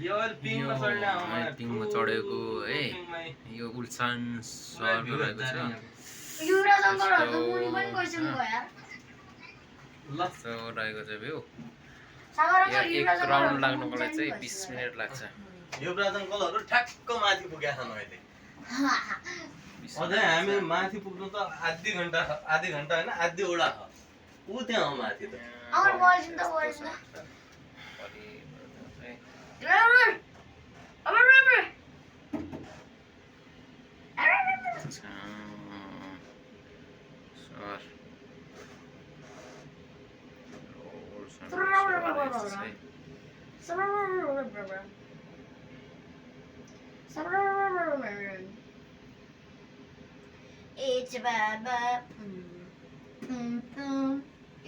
यो पिङमा चढ्ने पिङमा चढेको है यो उल्सान सहरमा रहेको छ युवराज अङ्कलहरु त मुनि पनि गइसक्नु भयो यार लस्तो रहेको छ भ्यू सागर यो अङ्कल एक युवराज राउन्ड लाग्नको लागि चाहिँ 20 मिनेट लाग्छ युवराज अङ्कलहरु ठ्याक्क माथि पुगेका छन् अहिले अझै हामी माथि पुग्नु त आधी घण्टा हैन आधी ओडा छ उ त्यहाँ हो माथि त अमर बल्छिन त बल्छिन driver Amar driver It's Baba.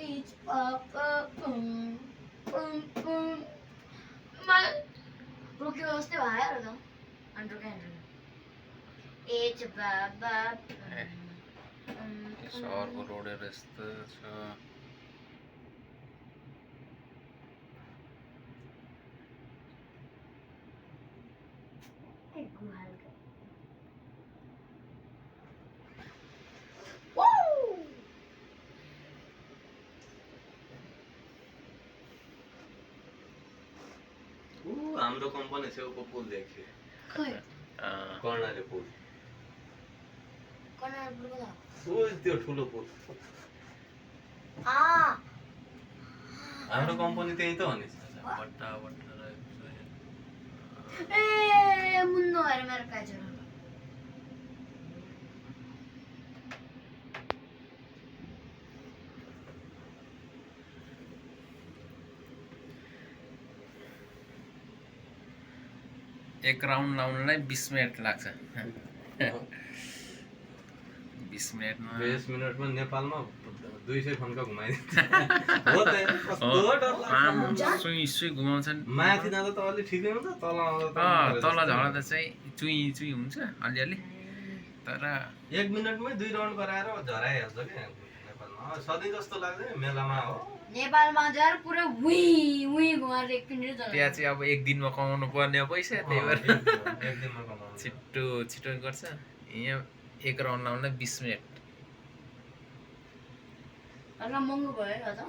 It's Papa. रुक्यो जस्तै भयो यार त It's Baba. सहरको रोडहरू यस्तो छ हाम्रो कम्पनी छेउको पुल देख्यो खै कर्णाली पुल कर्णाली पुल कता ओ त्यो ठुलो पुल हाम्रो कम्पनी त्यही त हो नि बट्टा बट्टा रहेको छ ए मुन्नो हेर मेरो काजर एक राउन्ड लाउनलाई 20 मिनेट लाग्छ 20 मिनेटमा 20 मिनेटमा नेपालमा 200 खन्का घुमाइदिन्छ हो त कस्तो डर लाग्छ सुई सुई घुमाउँछन् माथि जाँदा त अलि ठिकै हुन्छ तल आउँदा तल झर्दा चाहिँ चुई चुई हुन्छ अलिअलि तर 1 मिनेटमै 2 राउन्ड गराएर झराइहाल्छ के नेपालमा सधैँ जस्तो लाग्दैन मेलामा हो नेपालमा जर पुरै वी वी घुमाएर 1 मिनेट जला त्यहाँ चाहिँ अब एक दिनमा कमाउनु पर्ने पैसा त्यही भएर एक दिनमा कमाउँछ छिट्टो छिट्टो गर्छ यहाँ एक राउन्ड लाउनलाई 20 मिनेट अलि महँगो भयो त